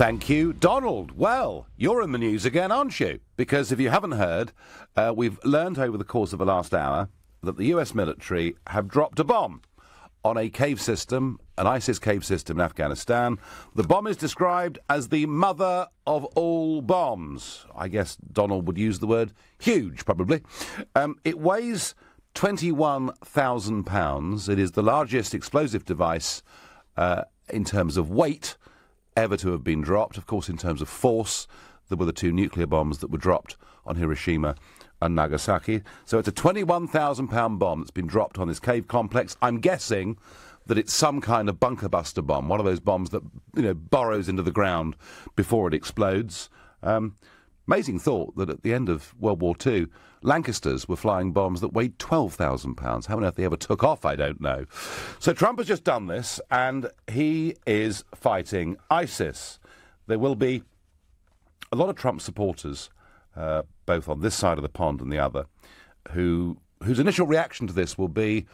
Thank you, Donald. Well, you're in the news again, aren't you? Because if you haven't heard, we've learned over the course of the last hour that the US military have dropped a bomb on a cave system, an ISIS cave system in Afghanistan. The bomb is described as the mother of all bombs. I guess Donald would use the word huge, probably. It weighs 21,000 pounds. It is the largest explosive device in terms of weight ever to have been dropped. Of course, in terms of force, there were the two nuclear bombs that were dropped on Hiroshima and Nagasaki. So it's a 21,000-pound bomb that's been dropped on this cave complex. I'm guessing that it's some kind of bunker buster bomb, one of those bombs that, burrows into the ground before it explodes. Amazing thought that at the end of World War II, Lancasters were flying bombs that weighed 12,000 pounds. How on earth they ever took off, I don't know. So Trump has just done this, and he is fighting ISIS. There will be a lot of Trump supporters, both on this side of the pond and the other, whose initial reaction to this will be,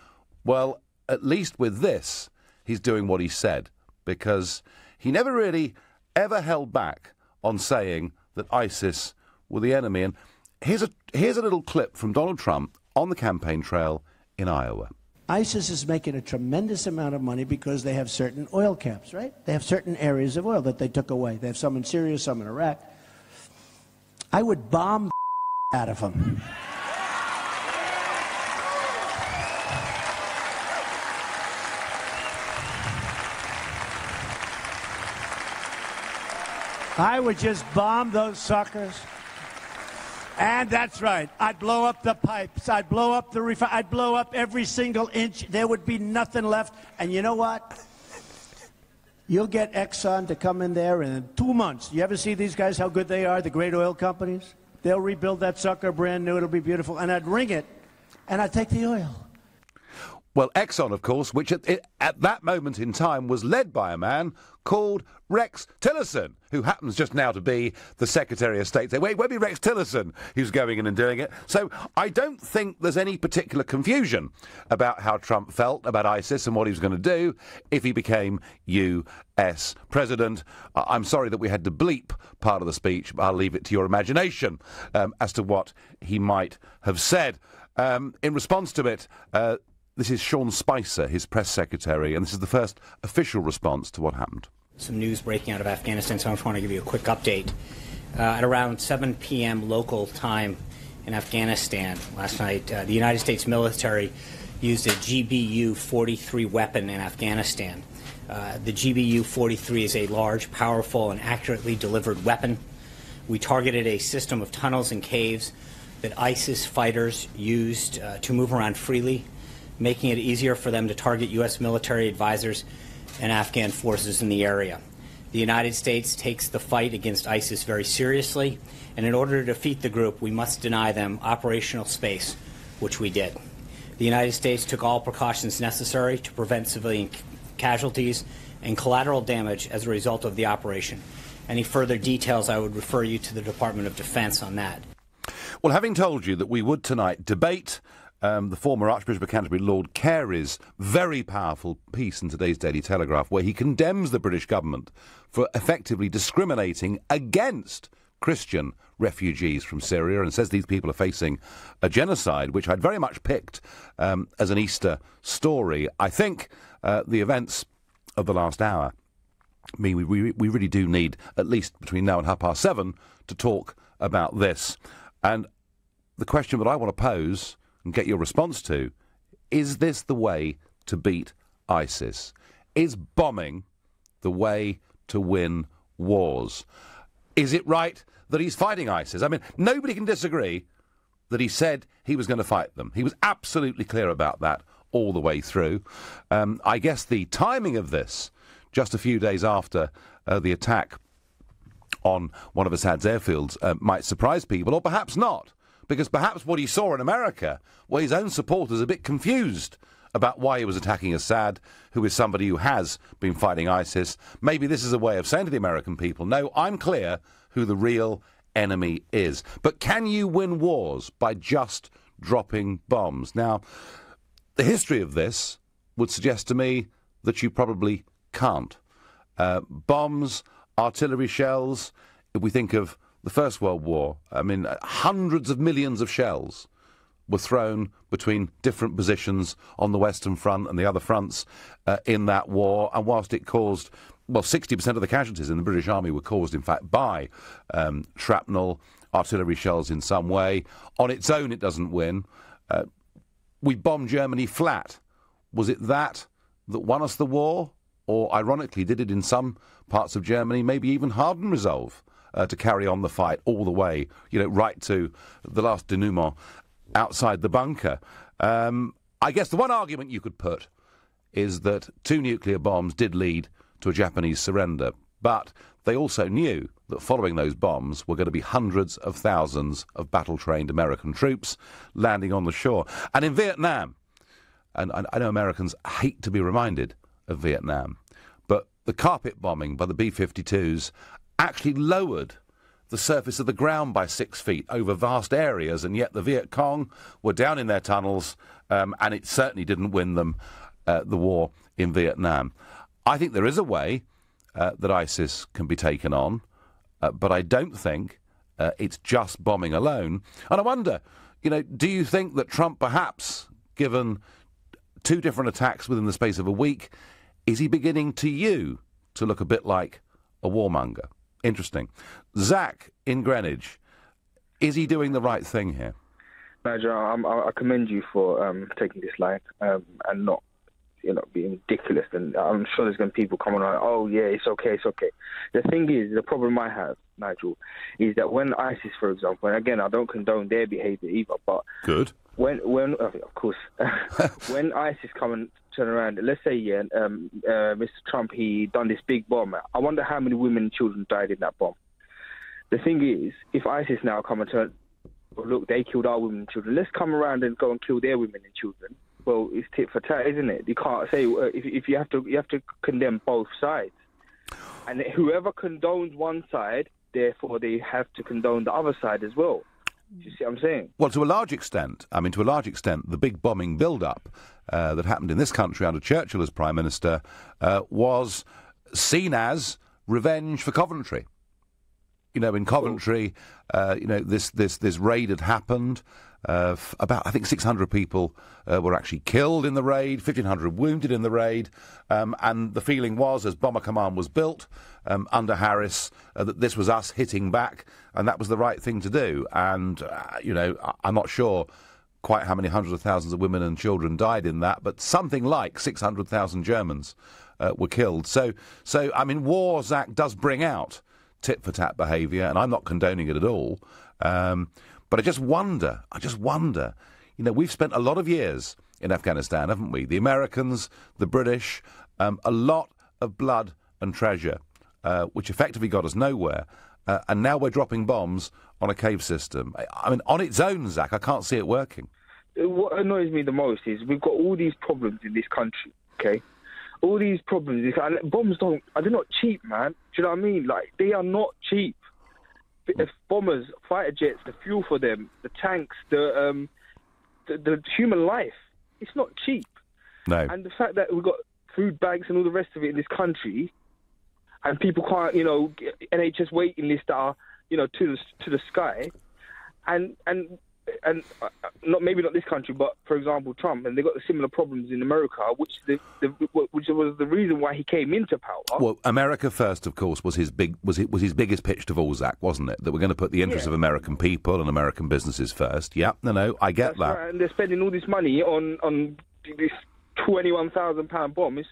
well, at least with this, he's doing what he said, because he never really ever held back on saying that ISIS were the enemy. And here's a little clip from Donald Trump on the campaign trail in Iowa. ISIS is making a tremendous amount of money because they have certain oil camps, right? They have certain areas of oil that they took away. They have some in Syria, some in Iraq. I would bomb the out of them. I would just bomb those suckers. And that's right. I'd blow up the pipes. I'd blow up the I'd blow up every single inch. There would be nothing left. And you know what? You'll get Exxon to come in there in 2 months. You ever see these guys, how good they are, the great oil companies? They'll rebuild that sucker brand new. It'll be beautiful. And I'd ring it, and I'd take the oil. Well, Exxon, of course, which at that moment in time was led by a man called Rex Tillerson, who happens just now to be the Secretary of State. Wait, won't be Rex Tillerson who's going in and doing it. So I don't think there's any particular confusion about how Trump felt about ISIS and what he was going to do if he became U.S. President. I'm sorry that we had to bleep part of the speech, but I'll leave it to your imagination as to what he might have said. In response to it, this is Sean Spicer, his press secretary, and this is the first official response to what happened. Some news breaking out of Afghanistan, so I just want to give you a quick update. At around 7 p.m. local time in Afghanistan last night, the United States military used a GBU-43 weapon in Afghanistan. The GBU-43 is a large, powerful, and accurately delivered weapon. We targeted a system of tunnels and caves that ISIS fighters used to move around freely, making it easier for them to target U.S. military advisors and Afghan forces in the area. The United States takes the fight against ISIS very seriously, and in order to defeat the group, we must deny them operational space, which we did. The United States took all precautions necessary to prevent civilian casualties and collateral damage as a result of the operation. Any further details, I would refer you to the Department of Defense on that. Well, having told you that we would tonight debate the former Archbishop of Canterbury, Lord Carey's very powerful piece in today's Daily Telegraph, where he condemns the British government for effectively discriminating against Christian refugees from Syria and says these people are facing a genocide, which I'd very much picked as an Easter story. I think the events of the last hour mean we really do need, at least between now and 7:30, to talk about this. And the question that I want to pose and get your response to, is this the way to beat ISIS? Is bombing the way to win wars? Is it right that he's fighting ISIS? I mean, nobody can disagree that he said he was going to fight them. He was absolutely clear about that all the way through. I guess the timing of this, just a few days after the attack on one of Assad's airfields, might surprise people, or perhaps not. Because perhaps what he saw in America were his own supporters a bit confused about why he was attacking Assad, who is somebody who has been fighting ISIS. Maybe this is a way of saying to the American people, no, I'm clear who the real enemy is. But can you win wars by just dropping bombs? Now, the history of this would suggest to me that you probably can't. Bombs artillery shells. If we think of the First World War, I mean, hundreds of millions of shells were thrown between different positions on the Western Front and the other fronts in that war. And whilst it caused, 60% of the casualties in the British Army were caused, in fact, by shrapnel, artillery shells in some way. On its own, it doesn't win. We bombed Germany flat. Was it that won us the war? Or, ironically, did it in some parts of Germany maybe even harden resolve to carry on the fight all the way, right to the last denouement outside the bunker? I guess the one argument you could put is that 2 nuclear bombs did lead to a Japanese surrender, but they also knew that following those bombs were going to be hundreds of thousands of battle-trained American troops landing on the shore. And in Vietnam, and I know Americans hate to be reminded of Vietnam, but the carpet bombing by the B-52s actually lowered the surface of the ground by 6 feet over vast areas, and yet the Viet Cong were down in their tunnels, and it certainly didn't win them the war in Vietnam. I think there is a way that ISIS can be taken on, but I don't think it's just bombing alone. And I wonder, do you think that Trump perhaps, given 2 different attacks within the space of a week, is he beginning to look a bit like a warmonger? Interesting. Zach in Greenwich, is he doing the right thing here? Nigel, I commend you for taking this line and not being ridiculous. And I'm sure there's going to be people coming on, oh, yeah, it's okay. The thing is, the problem I have, Nigel, is that when ISIS, for example, and again, I don't condone their behaviour either, but... Good. When of course, when ISIS come and turn around, let's say, Mr. Trump, he done this big bomb. I wonder how many women and children died in that bomb. The thing is, if ISIS now come and turn, look, they killed our women and children, let's come around and go and kill their women and children. Well, it's tit for tat, isn't it? You can't say if you have to condemn both sides, and whoever condones one side, therefore they have to condone the other side as well. Do you see what I'm saying? Well, to a large extent, the big bombing build-up that happened in this country under Churchill as Prime Minister was seen as revenge for Coventry. In Coventry, this raid had happened. About, I think, 600 people were actually killed in the raid, 1,500 wounded in the raid, and the feeling was, as Bomber Command was built under Harris, that this was us hitting back, and that was the right thing to do. And, I'm not sure quite how many hundreds of thousands of women and children died in that, but something like 600,000 Germans were killed. So, I mean, war, Zach, does bring out tit-for-tat behaviour, and I'm not condoning it at all. But I just wonder, we've spent a lot of years in Afghanistan, haven't we? The Americans, the British, a lot of blood and treasure, which effectively got us nowhere. And now we're dropping bombs on a cave system. I mean, on its own, Zach, I can't see it working. What annoys me the most is we've got all these problems in this country, okay? All these problems. And bombs they're not cheap, man. Do you know what I mean? Like, they are not cheap. If bombers, fighter jets, the fuel for them, the tanks, the human life, it's not cheap. No. And the fact that we've got food banks and all the rest of it in this country, and people can't, NHS waiting lists are, to the sky, and not maybe not this country, but for example Trump, and they got the similar problems in America, which was the reason why he came into power. Well, America first, of course, was his biggest pitch of all, Zach, wasn't it? That we're going to put the interests of American people and American businesses first. Yeah, no, I get that. Right. And they're spending all this money on this £21,000 bomb. It's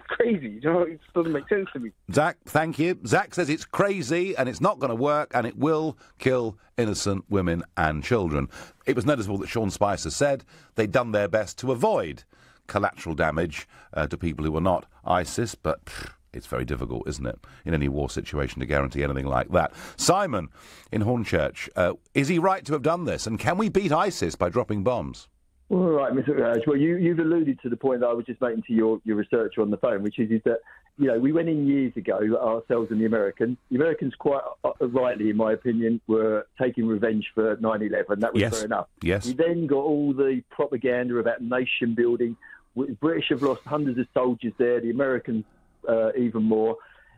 crazy. It doesn't make sense to me. Zach, thank you. Zach says it's crazy and it's not going to work and it will kill innocent women and children. It was noticeable that Sean Spicer said they'd done their best to avoid collateral damage to people who were not ISIS, but it's very difficult, isn't it, in any war situation to guarantee anything like that. Simon in Hornchurch, is he right to have done this? And can we beat ISIS by dropping bombs? All right, Mr. Raj. Well, you've alluded to the point that I was just making to your researcher on the phone, which is that, we went in years ago, ourselves and the Americans. The Americans, quite rightly, in my opinion, were taking revenge for 9/11. That was fair enough. Yes. We then got all the propaganda about nation building. The British have lost hundreds of soldiers there, the Americans even more.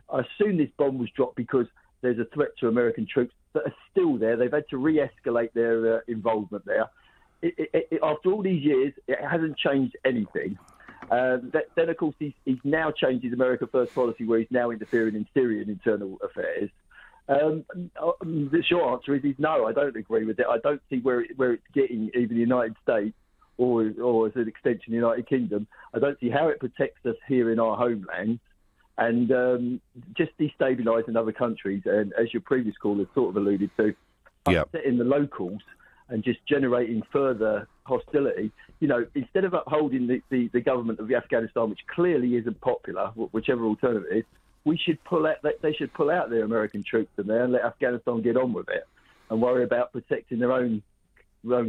I assume this bomb was dropped because there's a threat to American troops that are still there. They've had to re-escalate their involvement there. After all these years, it hasn't changed anything. Then, of course, he's now changed his America First policy, where he's now interfering in Syrian internal affairs. The short answer is no, I don't agree with it. I don't see where it's getting even the United States or as an extension the United Kingdom. I don't see how it protects us here in our homeland, and just destabilising other countries. And as your previous caller sort of alluded to, upsetting the locals and just generating further hostility. You know, instead of upholding the government of Afghanistan, which clearly isn't popular, whichever alternative it is, we should pull out. They should pull out their American troops in there and let Afghanistan get on with it, and worry about protecting their own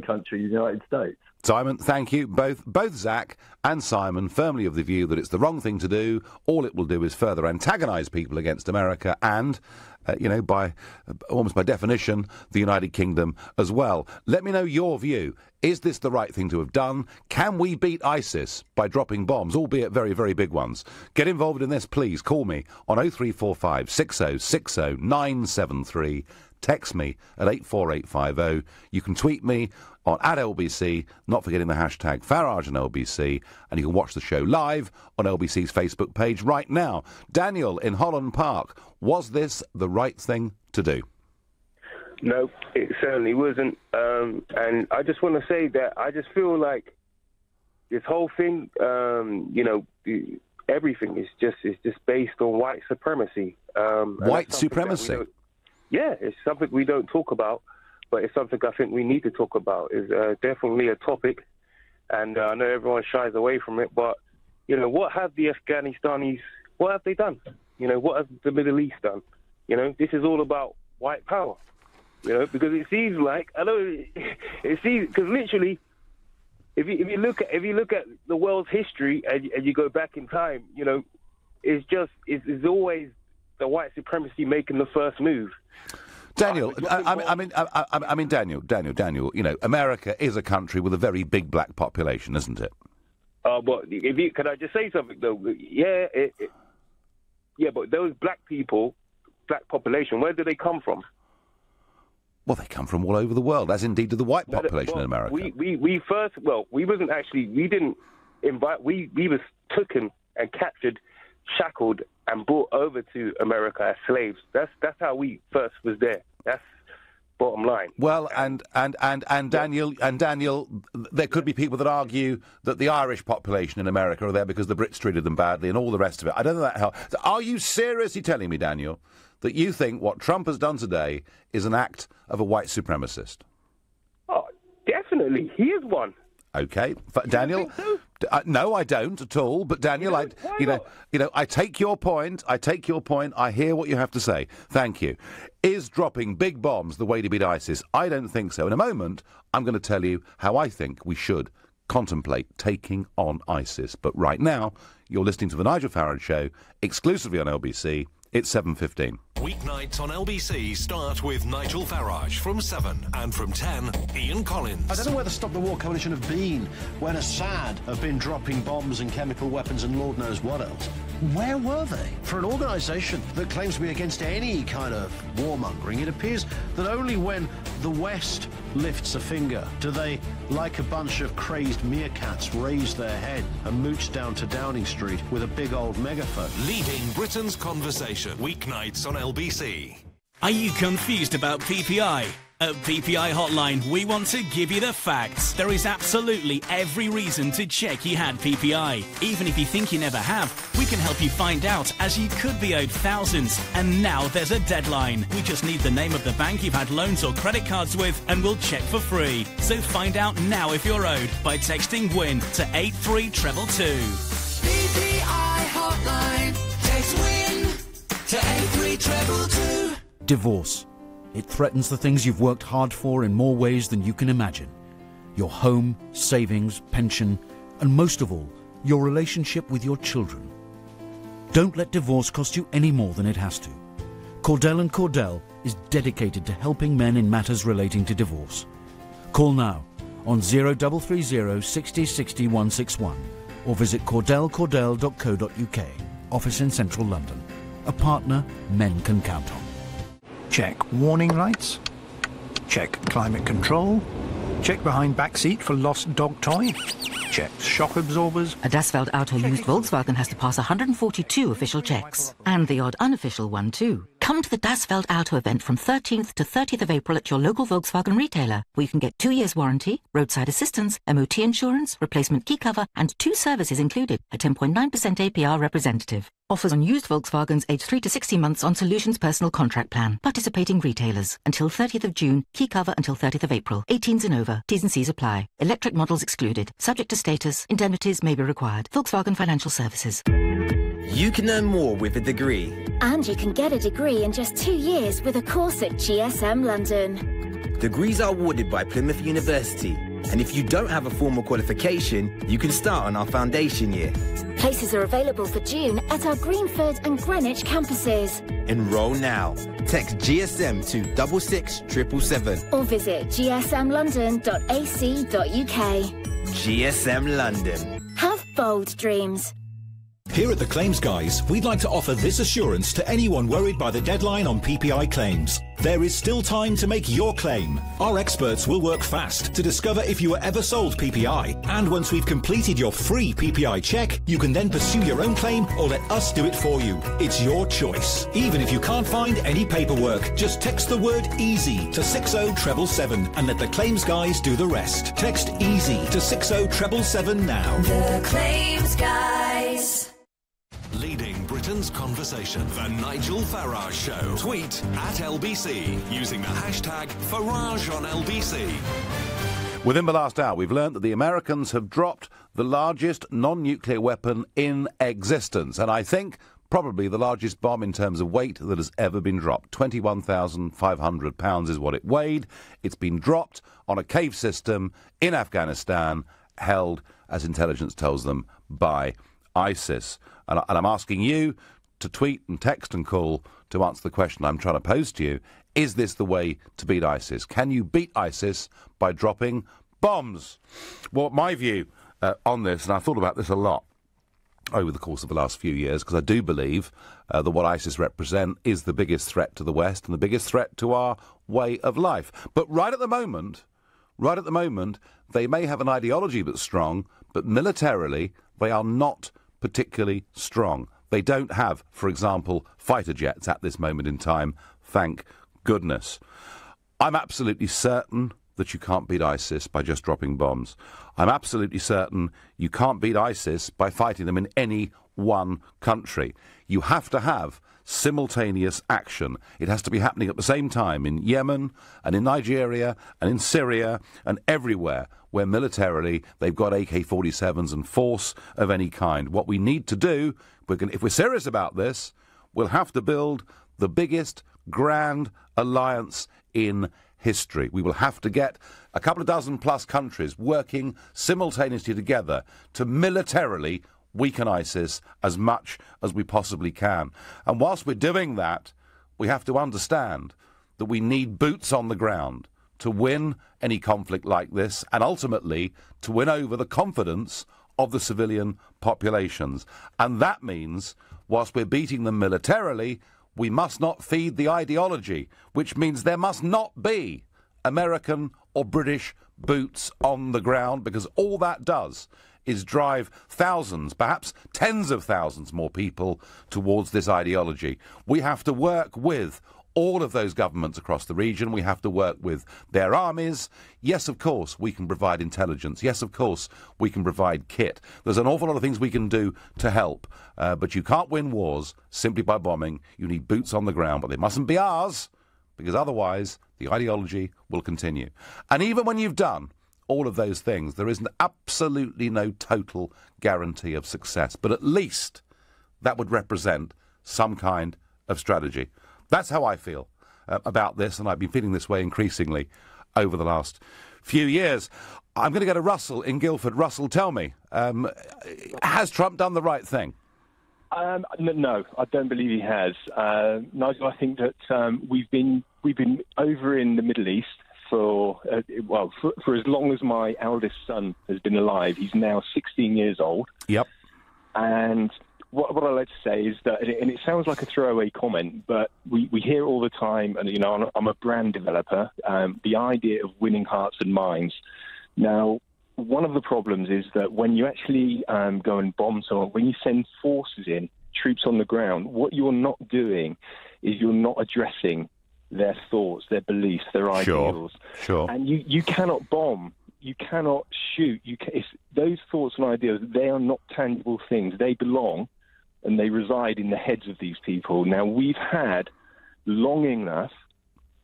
country, the United States. Simon, thank you. Both Zach and Simon firmly of the view that it's the wrong thing to do. All it will do is further antagonise people against America and, almost by definition, the United Kingdom as well. Let me know your view. Is this the right thing to have done? Can we beat ISIS by dropping bombs, albeit very, very big ones? Get involved in this, please. Call me on 0345 6060 973. Text me at 84850. You can tweet me on @LBC, not forgetting the hashtag Farage and LBC, and you can watch the show live on LBC's Facebook page right now. Daniel in Holland Park, was this the right thing to do? No, it certainly wasn't. And I just want to say that I just feel like this whole thing, everything is just based on white supremacy. White supremacy? Yeah, it's something we don't talk about, but it's something I think we need to talk about. It's definitely a topic, and I know everyone shies away from it, but, what have the Afghanistanis, what have they done? What has the Middle East done? This is all about white power, because it seems like, because literally, if you look at the world's history and you go back in time, it's always the white supremacy making the first move. Daniel, Daniel, America is a country with a very big black population, isn't it? But can I just say something though? Yeah, but those black population, where do they come from? Well, they come from all over the world, as indeed do the white population in America. We was taken and captured, shackled, and brought over to America as slaves. That's how we first was there. That's bottom line. Well, and Daniel, there could be people that argue that the Irish population in America are there because the Brits treated them badly and all the rest of it. I don't know that helps. Are you seriously telling me, Daniel, that you think what Trump has done today is an act of a white supremacist? Oh, definitely. He is one. Okay, Daniel. No, I don't at all. But Daniel, I take your point. I hear what you have to say. Thank you. Is dropping big bombs the way to beat ISIS? I don't think so. In a moment, I'm going to tell you how I think we should contemplate taking on ISIS. But right now, you're listening to the Nigel Farage Show, exclusively on LBC. It's 7:15. Weeknights on LBC start with Nigel Farage from 7 and from 10, Ian Collins. I don't know where the Stop the War Coalition have been when Assad have been dropping bombs and chemical weapons and Lord knows what else. Where were they? For an organisation that claims to be against any kind of warmongering, it appears that only when the West lifts a finger do they, like a bunch of crazed meerkats, raise their head and mooch down to Downing Street with a big old megaphone. Leading Britain's conversation. Weeknights on LBC. Are you confused about PPI? At PPI Hotline, we want to give you the facts. There is absolutely every reason to check you had PPI. Even if you think you never have, we can help you find out, as you could be owed thousands. And now there's a deadline. We just need the name of the bank you've had loans or credit cards with, and we'll check for free. So find out now if you're owed by texting WIN to 83222. PPI Hotline. Text WIN to 83222. Divorce. It threatens the things you've worked hard for in more ways than you can imagine. Your home, savings, pension, and most of all, your relationship with your children. Don't let divorce cost you any more than it has to. Cordell & Cordell is dedicated to helping men in matters relating to divorce. Call now on 0330 60 60 161 or visit cordellcordell.co.uk. Office in central London. a partner men can count on. Check warning lights. Check climate control. Check behind back seat for lost dog toy. Check shock absorbers. A Das Welt Auto used Volkswagen has to pass 142 official checks. And the odd unofficial one too. Come to the Das Welt Auto event from 13th to 30th of April at your local Volkswagen retailer, where you can get 2 years warranty, roadside assistance, MOT insurance, replacement key cover, and 2 services included, a 10.9% APR representative. Offers on used Volkswagens aged 3 to 60 months on Solutions Personal Contract Plan. Participating retailers. Until 30th of June. Key cover until 30th of April. 18s and over. T's and C's apply. Electric models excluded. Subject to status. Indemnities may be required. Volkswagen Financial Services. You can earn more with a degree. And you can get a degree in just 2 years with a course at GSM London. Degrees are awarded by Plymouth University. And if you don't have a formal qualification, you can start on our foundation year. Places are available for June at our Greenford and Greenwich campuses. Enroll now. Text GSM to 66777. Or visit gsmlondon.ac.uk. GSM London. Have bold dreams. Here at the Claims Guys, we'd like to offer this assurance to anyone worried by the deadline on PPI claims. There is still time to make your claim. Our experts will work fast to discover if you were ever sold PPI. And once we've completed your free PPI check, you can then pursue your own claim or let us do it for you. It's your choice. Even if you can't find any paperwork, just text the word EASY to 60777 and let the Claims Guys do the rest. Text EASY to 60777 now. The Claims Guys. Leading Britain's conversation. The Nigel Farage Show. Tweet at LBC using the hashtag FarageOnLBC. Within the last hour, we've learned that the Americans have dropped the largest non-nuclear weapon in existence. And I think probably the largest bomb in terms of weight that has ever been dropped. 21,500 pounds is what it weighed. It's been dropped on a cave system in Afghanistan, held, as intelligence tells them, by ISIS. And I'm asking you to tweet and text and call to answer the question I'm trying to pose to you. Is this the way to beat ISIS? Can you beat ISIS by dropping bombs? Well, my view on this, and I've thought about this a lot over the course of the last few years, because I do believe that what ISIS represent is the biggest threat to the West and the biggest threat to our way of life. But right at the moment, they may have an ideology that's strong, but militarily they are not particularly strong. They don't have, for example, fighter jets at this moment in time, thank goodness. I'm absolutely certain that you can't beat ISIS by just dropping bombs. I'm absolutely certain you can't beat ISIS by fighting them in any one country. You have to have simultaneous action. It has to be happening at the same time in Yemen and in Nigeria and in Syria and everywhere where militarily they've got AK-47s and force of any kind. What we need to do, if we're serious about this, we'll have to build the biggest grand alliance in history. We will have to get a couple of dozen plus countries working simultaneously together to militarily weaken ISIS as much as we possibly can. And whilst we're doing that, we have to understand that we need boots on the ground to win any conflict like this and ultimately to win over the confidence of the civilian populations. And that means, whilst we're beating them militarily, we must not feed the ideology, which means there must not be American or British boots on the ground, because all that does is drive thousands, perhaps tens of thousands more people towards this ideology. We have to work with all of those governments across the region. We have to work with their armies. Yes, of course, we can provide intelligence. Yes, of course, we can provide kit. There's an awful lot of things we can do to help. But you can't win wars simply by bombing. You need boots on the ground, but they mustn't be ours, because otherwise the ideology will continue. And even when you've done all of those things, there is absolutely no total guarantee of success. But at least that would represent some kind of strategy. That's how I feel about this, and I've been feeling this way increasingly over the last few years. I'm going to go to Russell in Guildford. Russell, tell me, has Trump done the right thing? No, I don't believe he has. Nigel, I think that we've been over in the Middle East for as long as my eldest son has been alive. He's now 16 years old. Yep. And what I like to say is that, and it sounds like a throwaway comment, but we hear it all the time, and, I'm a brand developer, the idea of winning hearts and minds. Now, one of the problems is that when you actually go and bomb someone, when you send forces in, troops on the ground, what you're not doing is you're not addressing their thoughts, their beliefs, their ideals. Sure. And you cannot bomb. You cannot shoot. Those thoughts and ideas, they are not tangible things. They belong and they reside in the heads of these people. Now, we've had long enough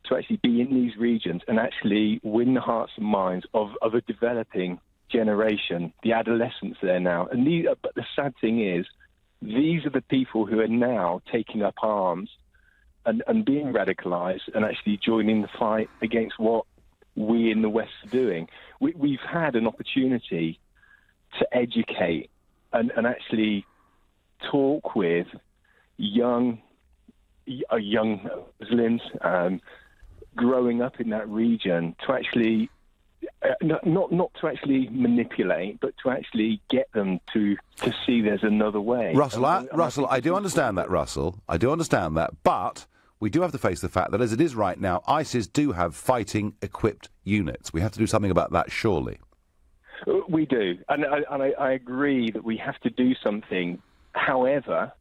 to actually be in these regions and actually win the hearts and minds of a developing generation, the adolescents there now. But the sad thing is, these are the people who are now taking up arms and being radicalized and actually joining the fight against what we in the West are doing. We've had an opportunity to educate and actually talk with young Muslims growing up in that region to actually not to actually manipulate, but to actually get them to see there's another way. Russell, I do understand that, Russell. I do understand that, but we do have to face the fact that as it is right now, ISIS do have fighting-equipped units. We have to do something about that, surely. We do, and I agree that we have to do something. However,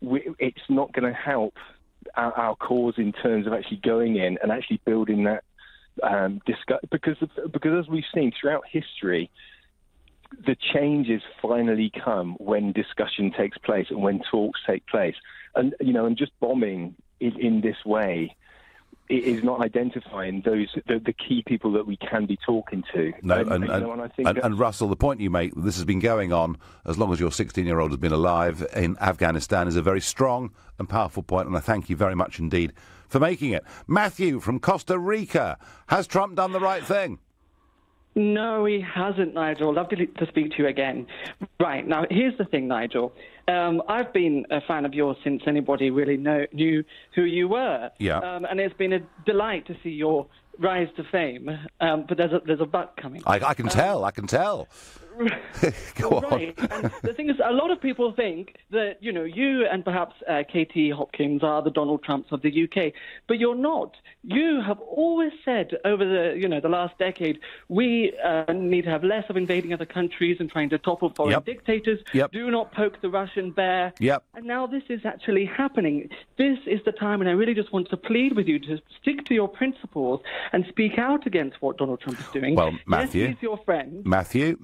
it's not going to help our cause in terms of actually going in and actually building that because as we've seen throughout history, the changes finally come when discussion takes place and when talks take place, and just bombing in this way, it is not identifying the key people that we can be talking to. No, and Russell, the point you make, this has been going on as long as your 16-year-old has been alive in Afghanistan, is a very strong and powerful point, and I thank you very much indeed for making it. Matthew from Costa Rica, has Trump done the right thing? No, he hasn't, Nigel. Lovely to speak to you again. Right, now, here's the thing, Nigel. I've been a fan of yours since anybody really knew who you were. Yeah. And it's been a delight to see your rise to fame. But there's a but coming. I can tell. Go on. Right. And the thing is, a lot of people think that, you and perhaps Katie Hopkins are the Donald Trumps of the UK, but you're not. You have always said over the last decade, we need to have less of invading other countries and trying to topple foreign dictators. Yep. Do not poke the Russian bear. Yep. And now this is actually happening. This is the time, and I really just want to plead with you to stick to your principles and speak out against what Donald Trump is doing. Well, Matthew, yes, he's your friend. Matthew,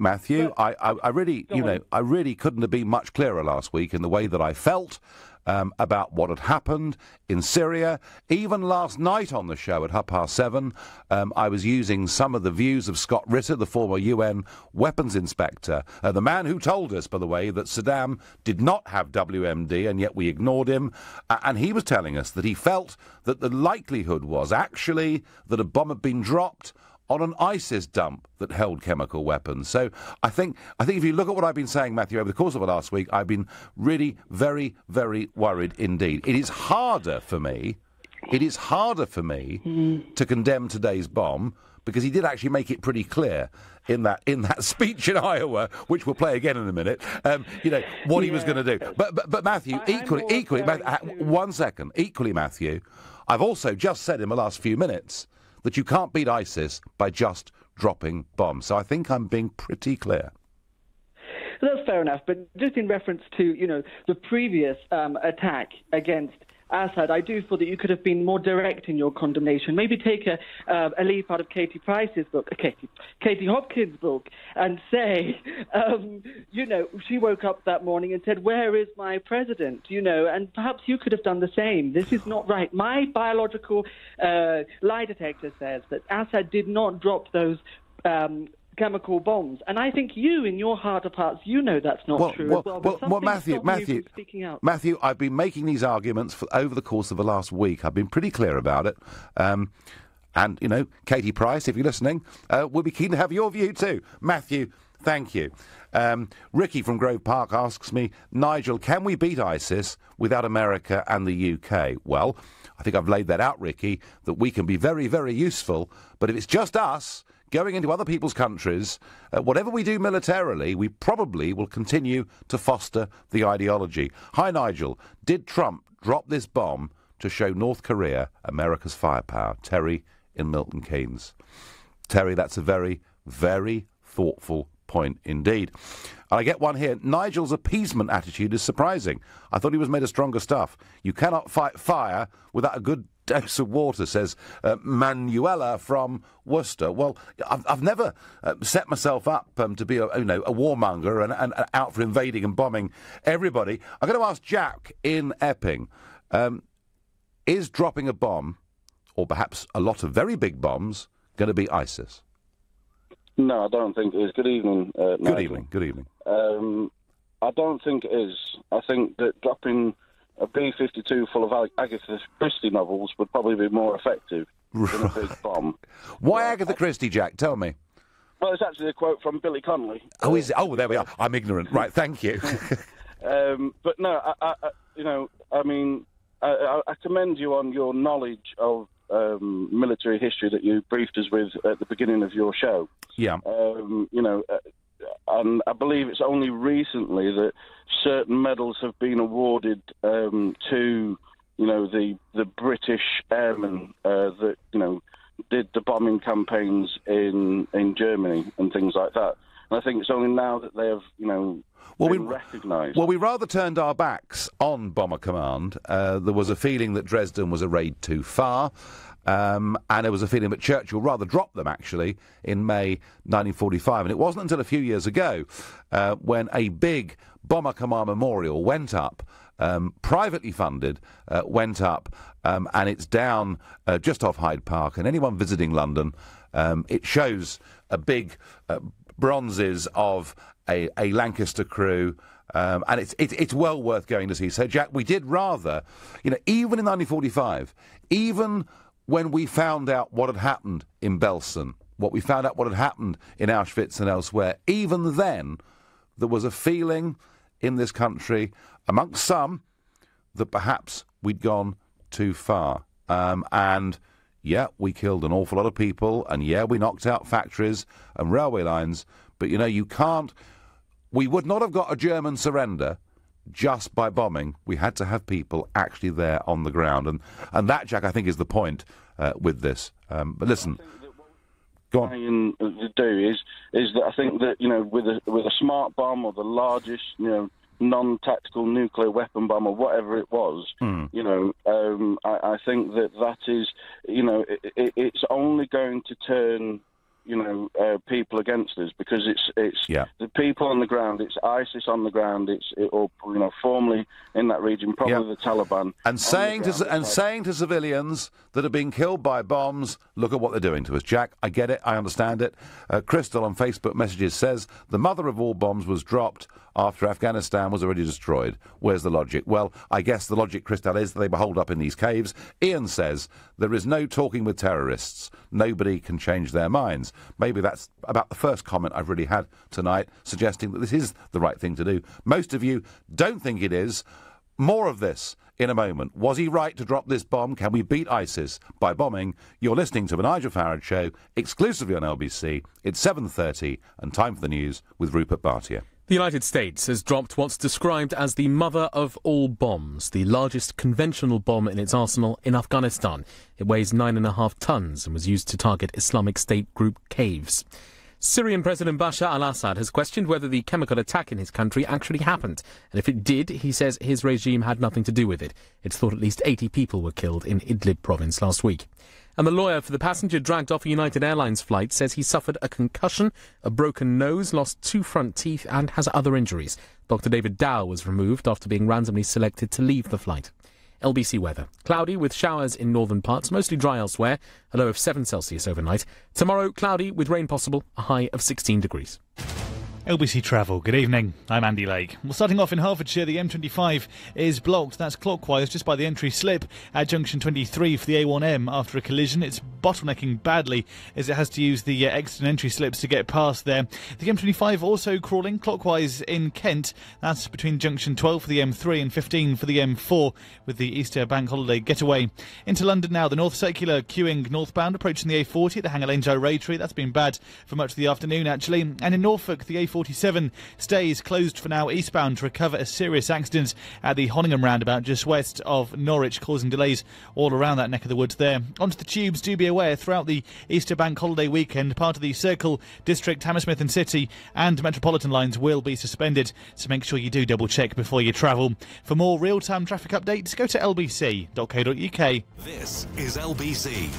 I really couldn't have been much clearer last week in the way that I felt about what had happened in Syria. Even last night on the show at 7:30, I was using some of the views of Scott Ritter, the former UN weapons inspector, the man who told us, by the way, that Saddam did not have WMD, and yet we ignored him. And he was telling us that he felt that the likelihood was actually that a bomb had been dropped on an ISIS dump that held chemical weapons. So I think if you look at what I've been saying, Matthew, over the course of the last week, I've been really very, very worried indeed. It is harder for me to condemn today's bomb, because he did actually make it pretty clear in that speech in Iowa, which we'll play again in a minute, what he was going to do. But Matthew, equally, one second, Matthew, I've also just said in the last few minutes that you can't beat ISIS by just dropping bombs. So I think I'm being pretty clear. That's fair enough, but just in reference to, the previous attack against Assad, I do feel that you could have been more direct in your condemnation. Maybe take a leaf out of Katie Hopkins' book, and say, she woke up that morning and said, "Where is my president?" And perhaps you could have done the same. This is not right. My biological lie detector says that Assad did not drop those chemical bombs, and I think you, in your heart of hearts, that's not true. Matthew, I've been making these arguments over the course of the last week. I've been pretty clear about it. And, Katie Price, if you're listening, we'll be keen to have your view too. Matthew, thank you. Ricky from Grove Park asks me, Nigel, can we beat ISIS without America and the UK? Well, I think I've laid that out, Ricky, that we can be very, very useful, but if it's just us going into other people's countries, whatever we do militarily, we probably will continue to foster the ideology. Hi, Nigel. Did Trump drop this bomb to show North Korea America's firepower? Terry in Milton Keynes. Terry, that's a very, very thoughtful point indeed. And I get one here. Nigel's appeasement attitude is surprising. I thought he was made of stronger stuff. You cannot fight fire without a good dose of water, says Manuela from Worcester. Well, I've never set myself up to be a warmonger and out for invading and bombing everybody. I'm going to ask Jack in Epping, is dropping a bomb, or perhaps a lot of very big bombs, going to be ISIS? No, I don't think it is. Good evening, Nigel. Good evening. I don't think it is. I think that dropping a B-52 full of Agatha Christie novels would probably be more effective than a big bomb. Why Agatha Christie, Jack? Tell me. Well, it's actually a quote from Billy Connolly. Oh, is it? Oh, there we are. I'm ignorant. Right, thank you. But no, I commend you on your knowledge of military history that you briefed us with at the beginning of your show. Yeah. And I believe it's only recently that certain medals have been awarded to, the British airmen that, did the bombing campaigns in Germany and things like that. And I think it's only now that they have, been recognised. Well, we rather turned our backs on Bomber Command. There was a feeling that Dresden was a raid too far. And there was a feeling that Churchill rather dropped them, actually, in May 1945. And it wasn't until a few years ago when a big Bomber Command memorial went up, privately funded, went up, and it's down just off Hyde Park. And anyone visiting London, it shows a big bronzes of a Lancaster crew. And it's well worth going to see. So, Jack, we did rather, even in 1945, even when we found out what had happened in Belsen, what had happened in Auschwitz and elsewhere, even then, there was a feeling in this country, amongst some, that perhaps we'd gone too far. And, yeah, we killed an awful lot of people, and, yeah, we knocked out factories and railway lines, but, you can't... We would not have got a German surrender just by bombing. We had to have people actually there on the ground. And that, Jack, I think is the point with this. But listen, go on. To do is that I think that, with a smart bomb or the largest, non-tactical nuclear weapon bomb or whatever it was, I think that is, it's only going to turn... people against us, because it's the people on the ground, it's ISIS on the ground, or formerly in that region, probably the Taliban. And saying to civilians that are being killed by bombs, look at what they're doing to us. Jack, I get it, I understand it. Crystal on Facebook messages says, the mother of all bombs was dropped after Afghanistan was already destroyed. Where's the logic? Well, I guess the logic, Crystal, is that they were holed up in these caves. Ian says, there is no talking with terrorists. Nobody can change their minds. Maybe that's about the first comment I've really had tonight, suggesting that this is the right thing to do. Most of you don't think it is. More of this in a moment. Was he right to drop this bomb? Can we beat ISIS by bombing? You're listening to the Nigel Farage Show, exclusively on LBC. It's 7:30, and time for the news with Rupert Bartier. The United States has dropped what's described as the mother of all bombs, the largest conventional bomb in its arsenal in Afghanistan. It weighs 9.5 tons and was used to target Islamic State group caves. Syrian President Bashar al-Assad has questioned whether the chemical attack in his country actually happened. And if it did, he says his regime had nothing to do with it. It's thought at least 80 people were killed in Idlib province last week. And the lawyer for the passenger dragged off a United Airlines flight says he suffered a concussion, a broken nose, lost 2 front teeth and has other injuries. Dr. David Dow was removed after being randomly selected to leave the flight. LBC weather. Cloudy with showers in northern parts, mostly dry elsewhere, a low of 7 Celsius overnight. Tomorrow, cloudy with rain possible, a high of 16 degrees. LBC Travel, good evening. I'm Andy Lake. Well, starting off in Hertfordshire, the M25 is blocked. That's clockwise just by the entry slip at junction 23 for the A1M after a collision. It's bottlenecking badly as it has to use the exit and entry slips to get past there. The M25 also crawling clockwise in Kent. That's between junction 12 for the M3 and 15 for the M4 with the Easter bank holiday getaway. Into London now, the North Circular queuing northbound approaching the A40 at the Hanger Lane Gyratory. That's been bad for much of the afternoon actually. And in Norfolk, the A47 stays closed for now eastbound to recover a serious accident at the Honingham roundabout just west of Norwich, causing delays all around that neck of the woods there. Onto the tubes, do be aware throughout the Easter bank holiday weekend, part of the Circle, District, Hammersmith and City and Metropolitan lines will be suspended, so make sure you do double check before you travel. For more real-time traffic updates, go to lbc.co.uk. This is LBC.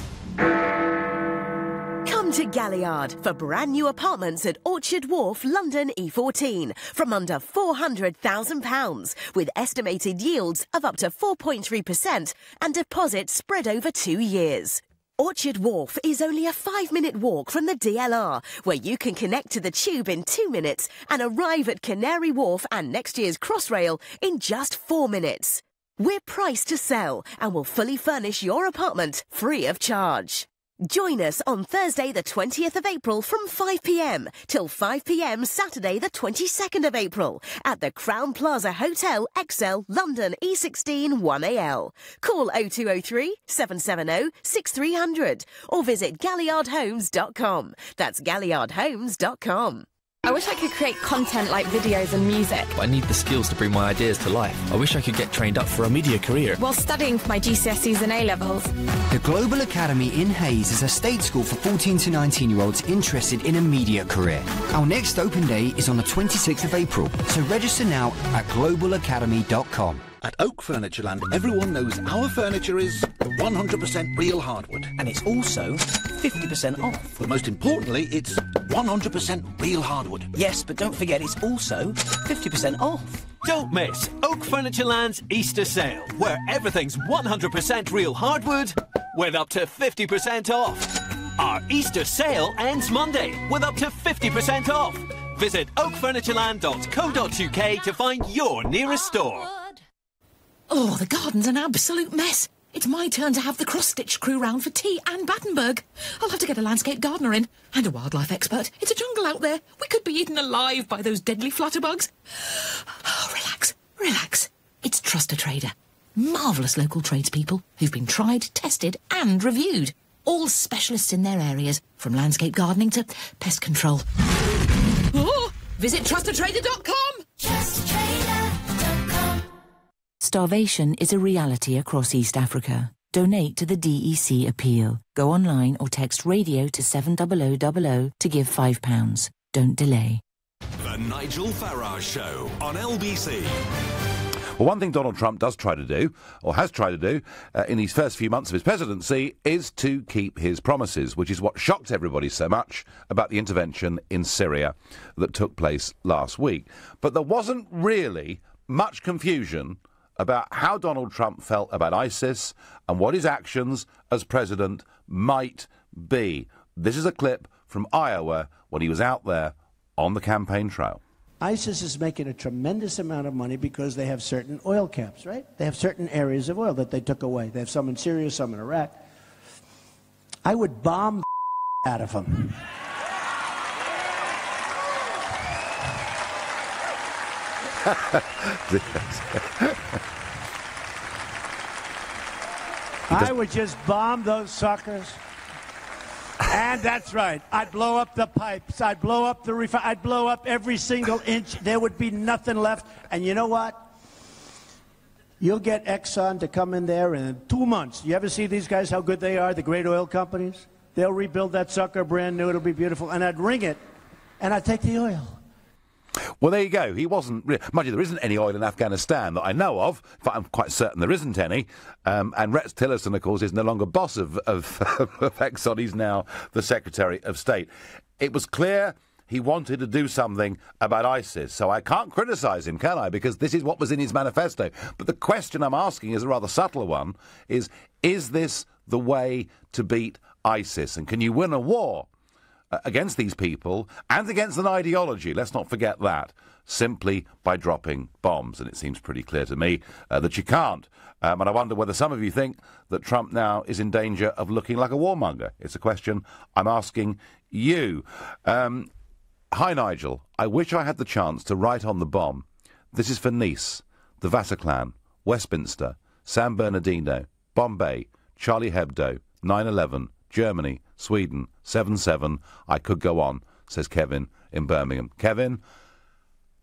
Come to Galliard for brand new apartments at Orchard Wharf, London E14 from under £400,000 with estimated yields of up to 4.3% and deposits spread over 2 years. Orchard Wharf is only a 5-minute walk from the DLR, where you can connect to the tube in 2 minutes and arrive at Canary Wharf and next year's Crossrail in just 4 minutes. We're priced to sell and will fully furnish your apartment free of charge. Join us on Thursday the 20th of April from 5 p.m. till 5 p.m. Saturday the 22nd of April at the Crown Plaza Hotel, XL, London E16 1AL. Call 0203 770 6300 or visit galliardhomes.com. That's galliardhomes.com. I wish I could create content like videos and music. But I need the skills to bring my ideas to life. I wish I could get trained up for a media career. While studying for my GCSEs and A-levels. The Global Academy in Hayes is a state school for 14 to 19-year-olds interested in a media career. Our next open day is on the 26th of April, so register now at globalacademy.com. At Oak Furnitureland, everyone knows our furniture is 100% real hardwood. And it's also 50% off. But most importantly, it's 100% real hardwood. Yes, but don't forget it's also 50% off. Don't miss Oak Furnitureland's Easter sale, where everything's 100% real hardwood with up to 50% off. Our Easter sale ends Monday with up to 50% off. Visit oakfurnitureland.co.uk to find your nearest store. Oh, the garden's an absolute mess. It's my turn to have the cross-stitch crew round for tea and Battenberg. I'll have to get a landscape gardener in and a wildlife expert. It's a jungle out there. We could be eaten alive by those deadly flutterbugs. Oh, relax, relax. It's Trust a Trader. Marvellous local tradespeople who've been tried, tested and reviewed. All specialists in their areas, from landscape gardening to pest control. Oh, visit trustatrader.com. Trustatrader.com. Starvation is a reality across East Africa. Donate to the DEC appeal. Go online or text radio to 70000 to give £5. Don't delay. The Nigel Farage Show on LBC. Well, one thing Donald Trump does try to do, or has tried to do, in these first few months of his presidency, is to keep his promises, which is what shocked everybody so much about the intervention in Syria that took place last week. But there wasn't really much confusion about how Donald Trump felt about ISIS and what his actions as president might be. This is a clip from Iowa when he was out there on the campaign trail. ISIS is making a tremendous amount of money because they have certain oil camps, right? They have certain areas of oil that they took away. They have some in Syria, some in Iraq. I would bomb the out of them. I would just bomb those suckers. And that's right. I'd blow up the pipes. I'd blow up the I'd blow up every single inch. There would be nothing left. And you know what? You'll get Exxon to come in there in 2 months. You ever see these guys, how good they are, the great oil companies? They'll rebuild that sucker brand new. It'll be beautiful. And I'd ring it, and I'd take the oil. Well, there you go. He wasn't... Mind you, there isn't any oil in Afghanistan that I know of. In fact, I'm quite certain there isn't any. And Rex Tillerson, of course, is no longer boss of Exxon. He's now the Secretary of State. It was clear he wanted to do something about ISIS. So I can't criticise him, can I? Because this is what was in his manifesto. But the question I'm asking is a rather subtle one, is this the way to beat ISIS? And can you win a war against these people and against an ideology, let's not forget that, simply by dropping bombs. And it seems pretty clear to me that you can't. And I wonder whether some of you think that Trump now is in danger of looking like a warmonger. It's a question I'm asking you. Hi, Nigel. I wish I had the chance to write on the bomb. This is for Nice, the Bataclan, Westminster, San Bernardino, Bombay, Charlie Hebdo, 9/11, Germany, Sweden, 7/7. I could go on, says Kevin in Birmingham. Kevin,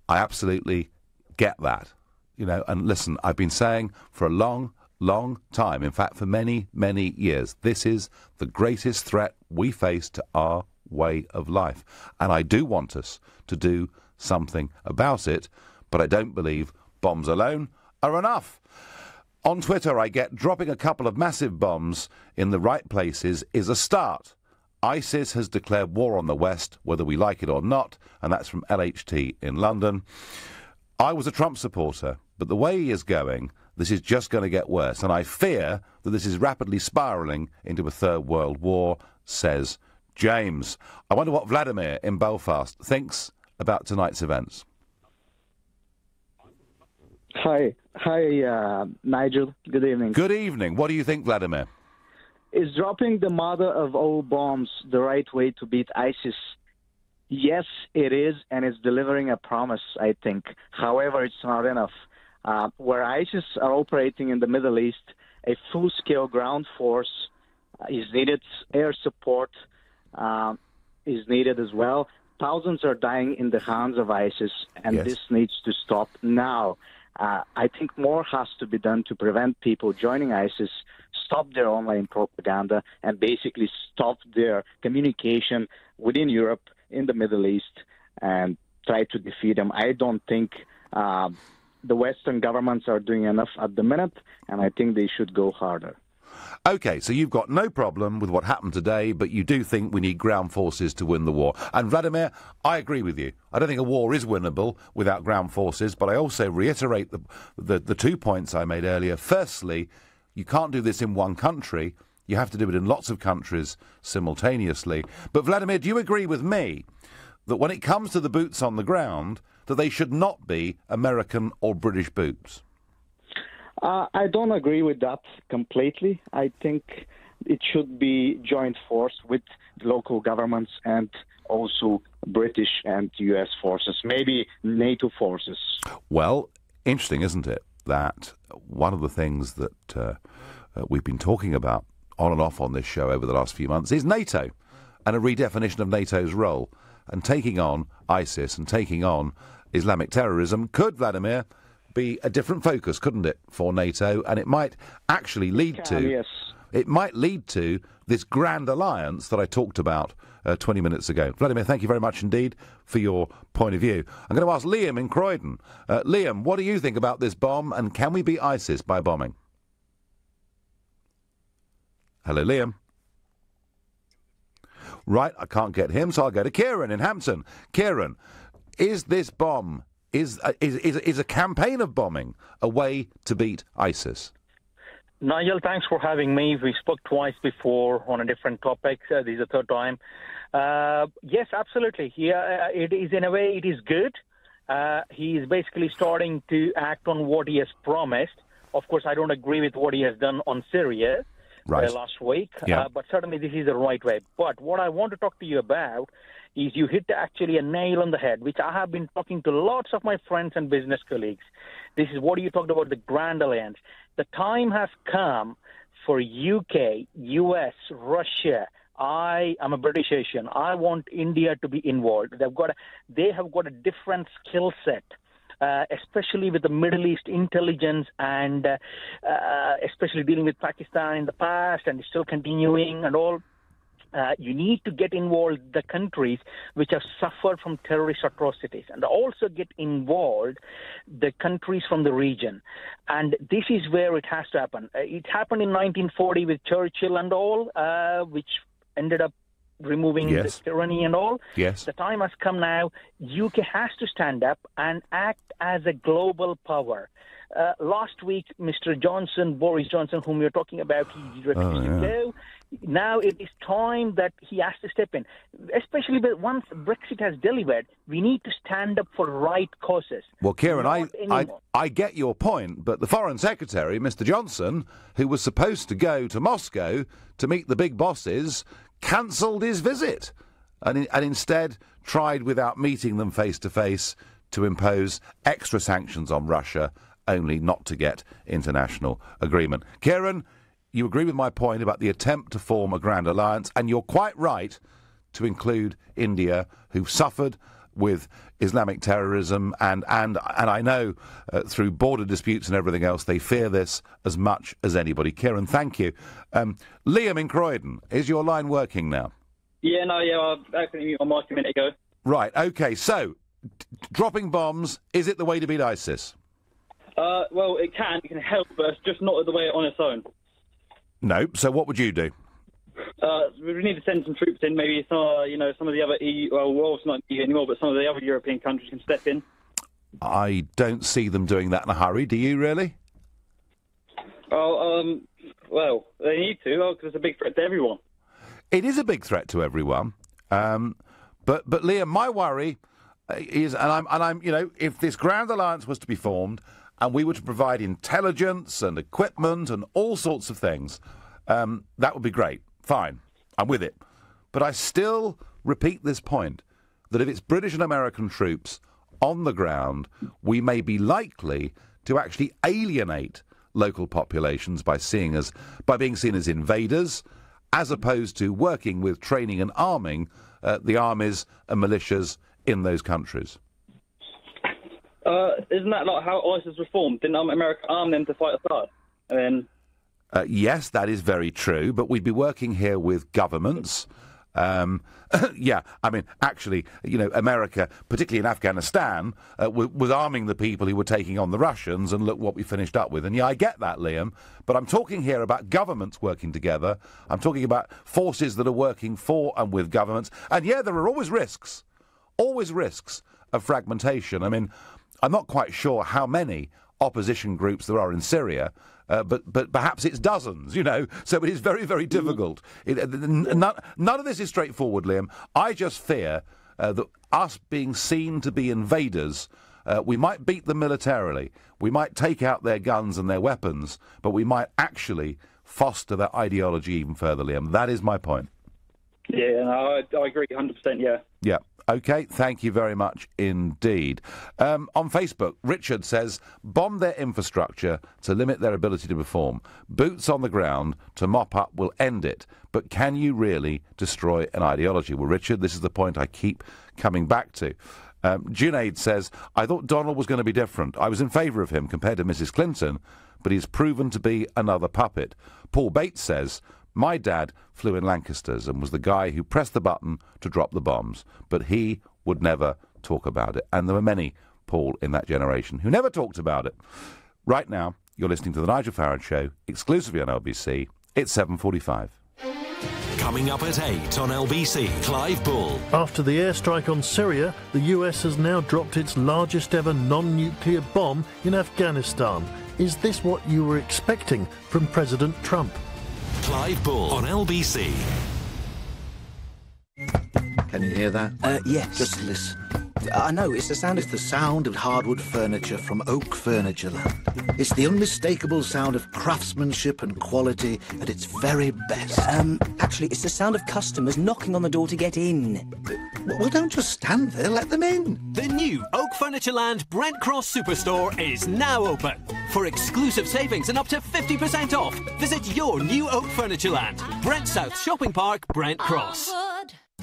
I absolutely get that. You know, and listen, I've been saying for a long, long time, in fact, for many, many years, this is the greatest threat we face to our way of life. And I do want us to do something about it, but I don't believe bombs alone are enough. On Twitter, I get dropping a couple of massive bombs in the right places is a start. ISIS has declared war on the West, whether we like it or not, and that's from LHT in London. I was a Trump supporter, but the way he is going, this is just going to get worse, and I fear that this is rapidly spiralling into a third world war, says James. I wonder what Vladimir in Belfast thinks about tonight's events. Hi, Nigel. Good evening. Good evening. What do you think, Vladimir? Is dropping the mother of all bombs the right way to beat ISIS? Yes, it is, and it's delivering a promise, I think. However, it's not enough. Where ISIS are operating in the Middle East, a full-scale ground force is needed. Air support is needed as well. Thousands are dying in the hands of ISIS, and this needs to stop now. I think more has to be done to prevent people joining ISIS, stop their online propaganda, and basically stop their communication within Europe, in the Middle East, and try to defeat them. I don't think the Western governments are doing enough at the minute, and I think they should go harder. OK, so you've got no problem with what happened today, but you do think we need ground forces to win the war. And Vladimir, I agree with you. I don't think a war is winnable without ground forces, but I also reiterate the 2 points I made earlier. Firstly, you can't do this in one country. You have to do it in lots of countries simultaneously. But Vladimir, do you agree with me that when it comes to the boots on the ground, that they should not be American or British boots? I don't agree with that completely. I think it should be joint force with local governments and also British and US forces, maybe NATO forces. Well, interesting, isn't it, that one of the things that we've been talking about on and off on this show over the last few months is NATO and a redefinition of NATO's role. And taking on ISIS and taking on Islamic terrorism could, Vladimir, be a different focus, couldn't it, for NATO? And it might actually lead it might lead to this grand alliance that I talked about 20 minutes ago. Vladimir, thank you very much indeed for your point of view. I'm going to ask Liam in Croydon. Liam, what do you think about this bomb, and can we beat ISIS by bombing? Hello, Liam. Right, I can't get him, so I'll go to Kieran in Hampton. Kieran, is this bomb, is a campaign of bombing a way to beat ISIS? Nigel, thanks for having me. We spoke twice before on a different topic. This is the third time. Yes, absolutely. It is, in a way, it is good. He is basically starting to act on what he has promised. Of course, I don't agree with what he has done on Syria last week, but certainly this is the right way. But what I want to talk to you about is you hit actually a nail on the head, which I have been talking to lots of my friends and business colleagues. This is what you talked about, the Grand Alliance. The time has come for UK, US, Russia. I am a British Asian. I want India to be involved. They have got a different skill set, especially with the Middle East intelligence and especially dealing with Pakistan in the past and still continuing and all. You need to get involved the countries which have suffered from terrorist atrocities, and also get involved the countries from the region. And this is where it has to happen. It happened in 1940 with Churchill and all, which ended up removing the tyranny and all. Yes. The time has come now. UK has to stand up and act as a global power. Last week, Mr. Johnson, Boris Johnson, whom you're talking about, he refused to go. Now it is time that he has to step in, especially once Brexit has delivered. We need to stand up for right causes. Well, Kieran, I get your point, but the Foreign Secretary, Mr. Johnson, who was supposed to go to Moscow to meet the big bosses, cancelled his visit and instead tried, without meeting them face to face, to impose extra sanctions on Russia, only not to get international agreement. Kieran, you agree with my point about the attempt to form a grand alliance, and you're quite right to include India, who've suffered with Islamic terrorism, and I know through border disputes and everything else, they fear this as much as anybody. Kieran, thank you. Liam in Croydon, is your line working now? Yeah, I accidentally muted my mic a minute ago. Right, OK, so, dropping bombs, is it the way to beat ISIS? Well, it can help, but it's just not the way on its own. No, so what would you do? We need to send some troops in, maybe some of the other EU, well, we're also not EU anymore, but some of the other European countries can step in. I don't see them doing that in a hurry, do you really? Well, they need to, because it's a big threat to everyone. It is a big threat to everyone, but Liam, my worry is, and I'm, if this grand alliance was to be formed, and we were to provide intelligence and equipment and all sorts of things, that would be great. Fine, I'm with it. But I still repeat this point, that if it's British and American troops on the ground, we may be likely to actually alienate local populations by being seen as invaders, as opposed to working with, training and arming the armies and militias in those countries. Isn't that like how ISIS was formed? Didn't America arm them to fight Assad? And then... yes, that is very true, but we'd be working here with governments. Yeah, I mean, actually, America, particularly in Afghanistan, was arming the people who were taking on the Russians, and look what we finished up with. And yeah, I get that, Liam, but I'm talking here about governments working together. I'm talking about forces that are working for and with governments. And yeah, there are always risks of fragmentation. I mean, I'm not quite sure how many opposition groups there are in Syria, but perhaps it's dozens, so it is very, very difficult. None of this is straightforward, Liam. I just fear that us being seen to be invaders, we might beat them militarily, we might take out their guns and their weapons, but we might actually foster that ideology even further, Liam. That is my point. Yeah, no, I agree 100%, yeah. Yeah. OK, thank you very much indeed. On Facebook, Richard says, bomb their infrastructure to limit their ability to perform. Boots on the ground to mop up will end it. But can you really destroy an ideology? Well, Richard, this is the point I keep coming back to. Junaid says, I thought Donald was going to be different. I was in favour of him compared to Mrs. Clinton, but he's proven to be another puppet. Paul Bates says, my dad flew in Lancasters and was the guy who pressed the button to drop the bombs, but he would never talk about it. And there were many, Paul, in that generation who never talked about it. Right now, you're listening to The Nigel Farage Show, exclusively on LBC. It's 7:45. Coming up at 8 on LBC, Clive Bull. After the airstrike on Syria, the US has now dropped its largest ever non-nuclear bomb in Afghanistan. Is this what you were expecting from President Trump? Clive Bull on LBC. Can you hear that? Yes. Just listen. I know, it's the sound It's the sound of hardwood furniture from Oak Furnitureland. It's the unmistakable sound of craftsmanship and quality at its very best. Actually, it's the sound of customers knocking on the door to get in. Well, don't just stand there, let them in. The new Oak Furnitureland Brent Cross Superstore is now open. For exclusive savings and up to 50% off, visit your new Oak Furnitureland, Brent South Shopping Park, Brent Cross.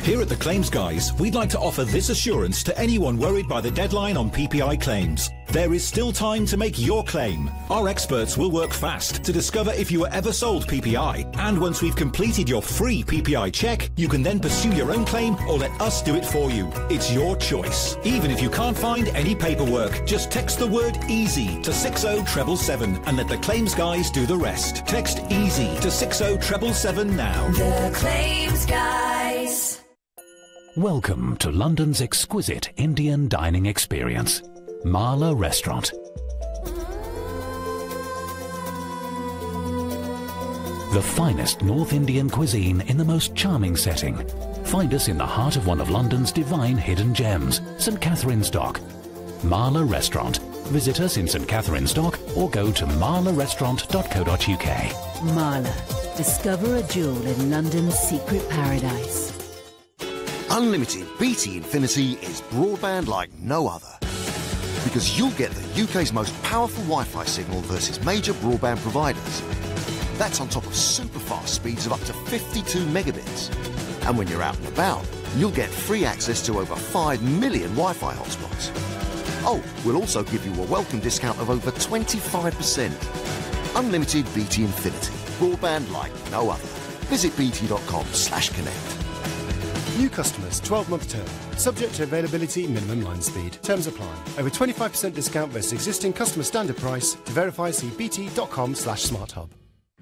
Here at the Claims Guys, we'd like to offer this assurance to anyone worried by the deadline on PPI claims. There is still time to make your claim. Our experts will work fast to discover if you were ever sold PPI. And once we've completed your free PPI check, you can then pursue your own claim or let us do it for you. It's your choice. Even if you can't find any paperwork, just text the word EASY to 60777 and let the Claims Guys do the rest. Text EASY to 60777 now. The Claims Guys. Welcome to London's exquisite Indian dining experience, Marla Restaurant. The finest North Indian cuisine in the most charming setting. Find us in the heart of one of London's divine hidden gems, St Catherine's Dock. Marla Restaurant. Visit us in St Catherine's Dock or go to marlarestaurant.co.uk. Marla. Discover a jewel in London's secret paradise. Unlimited BT Infinity is broadband like no other. Because you'll get the UK's most powerful Wi-Fi signal versus major broadband providers. That's on top of super fast speeds of up to 52 megabits. And when you're out and about, you'll get free access to over 5 million Wi-Fi hotspots. Oh, we'll also give you a welcome discount of over 25%. Unlimited BT Infinity. Broadband like no other. Visit bt.com/connect. New customers, 12-month term. Subject to availability, minimum line speed. Terms apply. Over 25% discount versus existing customer standard price. To verify, see bt.com/smarthub.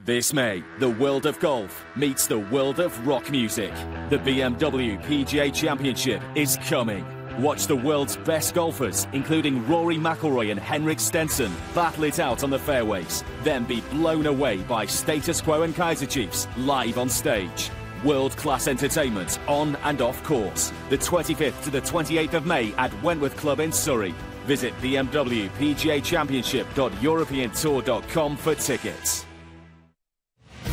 This May, the world of golf meets the world of rock music. The BMW PGA Championship is coming. Watch the world's best golfers, including Rory McIlroy and Henrik Stenson, battle it out on the fairways. Then be blown away by Status Quo and Kaiser Chiefs live on stage. World-class entertainment on and off course. The 25th to the 28th of May at Wentworth Club in Surrey. Visit bmwpgachampionship.europeantour.com for tickets.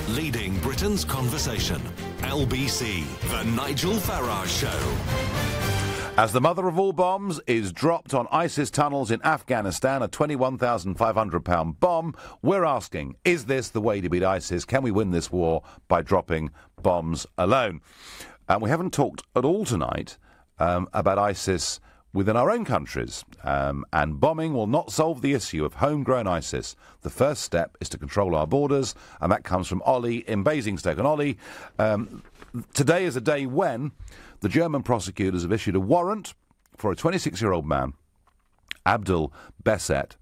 Leading Britain's conversation. LBC, The Nigel Farage Show. As the mother of all bombs is dropped on ISIS tunnels in Afghanistan, a £21,500 bomb, we're asking, is this the way to beat ISIS? Can we win this war by dropping bombs alone? And we haven't talked at all tonight about ISIS within our own countries. And bombing will not solve the issue of homegrown ISIS. The first step is to control our borders, and that comes from Ollie in Basingstoke. And Ollie, today is a day when the German prosecutors have issued a warrant for a 26-year-old man, Abdul Besset,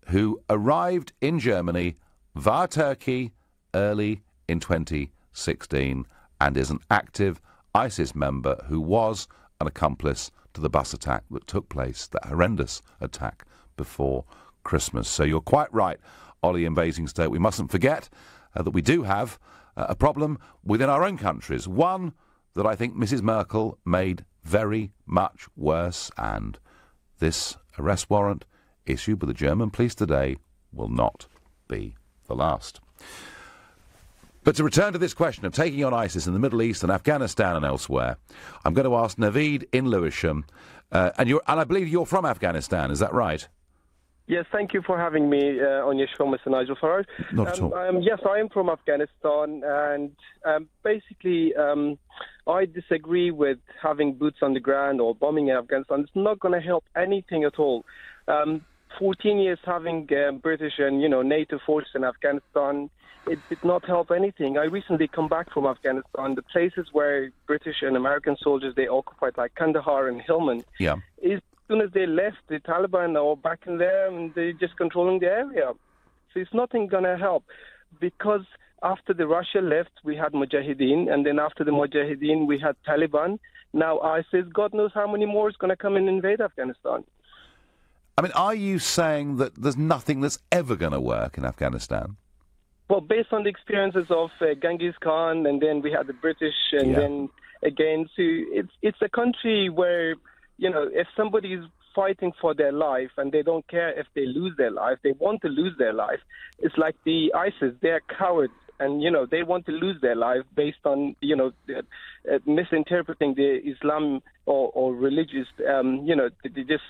who arrived in Germany via Turkey early in 2016 and is an active ISIS member who was an accomplice to the bus attack that took place, that horrendous attack before Christmas. So you're quite right, Ollie in Basingstoke. We mustn't forget that we do have a problem within our own countries, one that I think Mrs. Merkel made very much worse, and this arrest warrant issued by the German police today will not be the last. But to return to this question of taking on ISIS in the Middle East and Afghanistan and elsewhere, I'm going to ask Naveed in Lewisham, and I believe you're from Afghanistan, is that right? Yes, thank you for having me on your show, Mr. Nigel Farage. Not at all. Yes, I am from Afghanistan, and basically I disagree with having boots on the ground or bombing in Afghanistan. It's not going to help anything at all. 14 years having British and NATO forces in Afghanistan, it did not help anything. I recently come back from Afghanistan. The places where British and American soldiers, they occupied, like Kandahar and Helmand, yeah. As soon as they left, the Taliban are back in there and they're just controlling the area. So it's nothing going to help, because after the Russia left, we had Mujahideen, and then after the Mujahideen, we had Taliban. Now ISIS, God knows how many more is going to come and invade Afghanistan. I mean, are you saying that there's nothing that's ever going to work in Afghanistan? Well, based on the experiences of Genghis Khan, and then we had the British, and then again, so it's a country where, if somebody is fighting for their life and they don't care if they lose their life, they want to lose their life. It's like the ISIS, they're cowards, and, they want to lose their life based on, misinterpreting the Islam or religious, just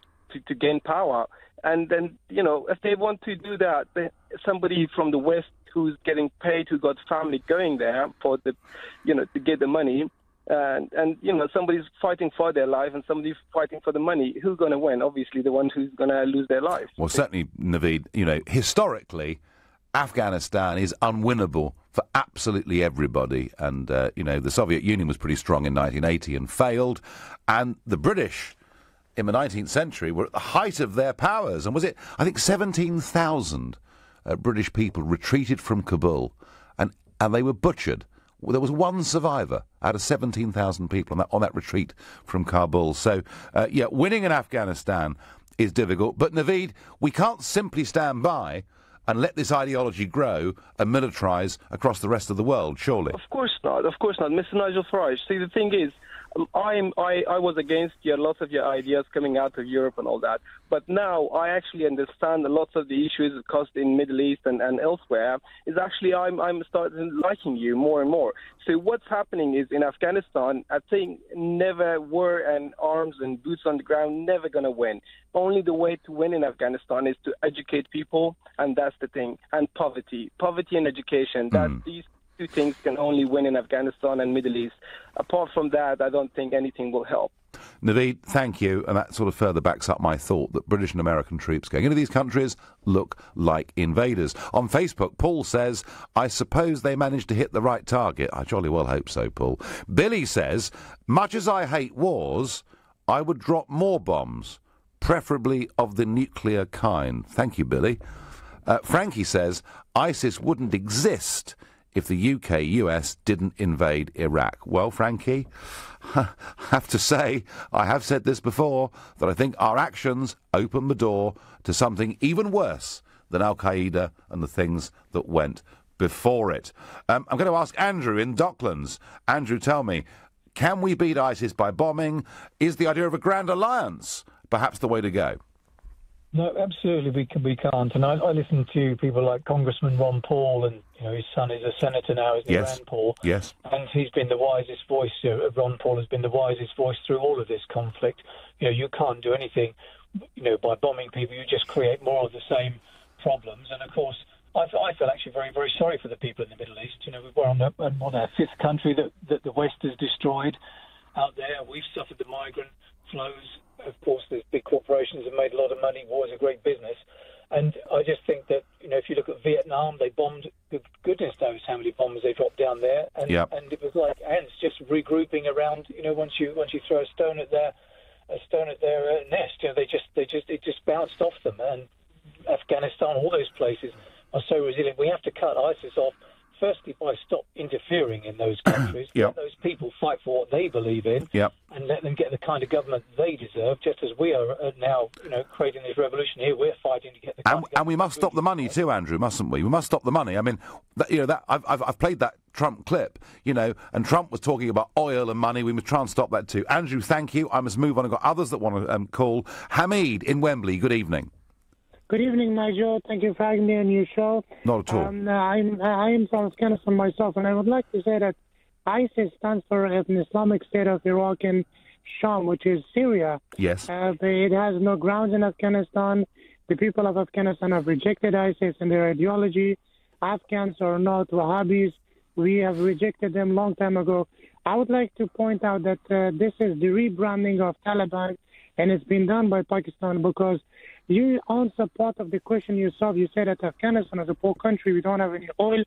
to gain power. And then, if they want to do that, somebody from the West who's getting paid, who got family going there for the, to get the money, and somebody's fighting for their life and somebody's fighting for the money, who's going to win? Obviously, the one who's going to lose their life. Well, certainly, Naveed, historically, Afghanistan is unwinnable for absolutely everybody. And, the Soviet Union was pretty strong in 1980 and failed. And the British in the 19th century were at the height of their powers. And was it, I think, 17,000 British people retreated from Kabul, and they were butchered. There was one survivor out of 17,000 people on that retreat from Kabul. So, winning in Afghanistan is difficult. But, Naveed, we can't simply stand by and let this ideology grow and militarise across the rest of the world, surely? Of course not. Of course not. Mr. Nigel Farage, see, the thing is, I was against lots of your ideas coming out of Europe and all that. But now I actually understand that lots of the issues caused in Middle East and elsewhere is actually I'm starting liking you more and more. So what's happening is in Afghanistan, I think never war and arms and boots on the ground never going to win. Only the way to win in Afghanistan is to educate people, and that's the thing. And poverty and education. These two things can only win in Afghanistan and Middle East. Apart from that, I don't think anything will help. Naveed, thank you, and that sort of further backs up my thought that British and American troops going into these countries look like invaders. On Facebook, Paul says, I suppose they managed to hit the right target. I jolly well hope so, Paul. Billy says, much as I hate wars, I would drop more bombs, preferably of the nuclear kind. Thank you, Billy. Frankie says, ISIS wouldn't exist if the UK-US didn't invade Iraq. Well, Frankie, I have to say, I have said this before, that I think our actions open the door to something even worse than Al-Qaeda and the things that went before it. I'm going to ask Andrew in Docklands. Andrew, tell me, can we beat ISIS by bombing? Is the idea of a grand alliance perhaps the way to go? No, absolutely we can't. And I listen to people like Congressman Ron Paul, and his son is a senator now, isn't he, Rand Paul? Yes. And he's been the wisest voice. Ron Paul has been the wisest voice through all of this conflict. You can't do anything, by bombing people. You just create more of the same problems. And of course, I feel actually very, very sorry for the people in the Middle East. We're on our fifth country that the West has destroyed out there. We've suffered the migrant flows. Of course, the big corporations have made a lot of money. War is a great business. And I just think that, if you look at Vietnam, they bombed, goodness knows how many bombs they dropped down there. And, and it was like ants just regrouping around, once you throw a stone at their nest, it just bounced off them. And Afghanistan, all those places are so resilient. We have to cut ISIS off, firstly, by stop interfering in those countries. Let those people fight for what they believe in, and let them get the kind of government they deserve, just as we are now, creating this revolution here. We're fighting to get the kind of government. And we must stop the money too, Andrew, mustn't we? We must stop the money. I mean, I've played that Trump clip, and Trump was talking about oil and money. We must try and stop that too. Andrew, thank you. I must move on. I've got others that want to call. Hamid in Wembley, good evening. Good evening, Nigel. Thank you for having me on your show. Not at all. I am from Afghanistan myself, and I would like to say that ISIS stands for an Islamic State of Iraq and Sham, which is Syria. Yes. It has no grounds in Afghanistan. The people of Afghanistan have rejected ISIS and their ideology. Afghans are not Wahhabis. We have rejected them long time ago. I would like to point out that this is the rebranding of Taliban, and it's been done by Pakistan because you answer part of the question yourself. You said that Afghanistan is a poor country. We don't have any oil.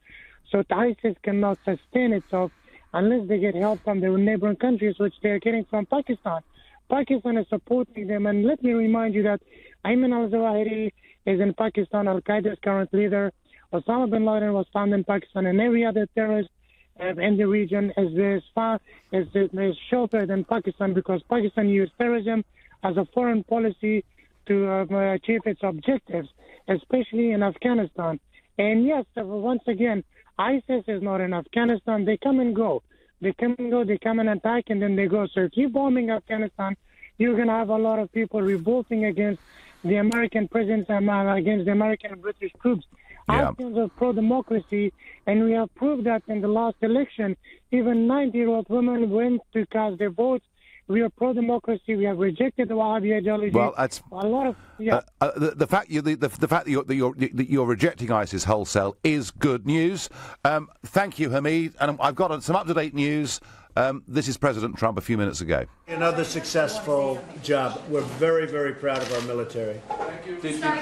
So ISIS cannot sustain itself unless they get help from their neighboring countries, which they are getting from Pakistan. Pakistan is supporting them. And let me remind you that Ayman al-Zawahiri is in Pakistan, Al-Qaeda's current leader. Osama bin Laden was found in Pakistan, and every other terrorist in the region is sheltered in Pakistan because Pakistan used terrorism as a foreign policy to achieve its objectives, especially in Afghanistan. And yes, once again, ISIS is not in Afghanistan. They come and go. They come and attack, and then they go. So if you're bombing Afghanistan, you're going to have a lot of people revolting against the American presence and against the American and British troops. Afghans are pro-democracy, and we have proved that in the last election. Even 90-year-old women went to cast their votes. We are pro-democracy. We have rejected the Wahhabi ideology. Well, that's a lot of the fact that you're rejecting ISIS wholesale is good news. Thank you, Hamid. And I've got some up-to-date news. This is President Trump a few minutes ago. Another successful job. We're very, very proud of our military.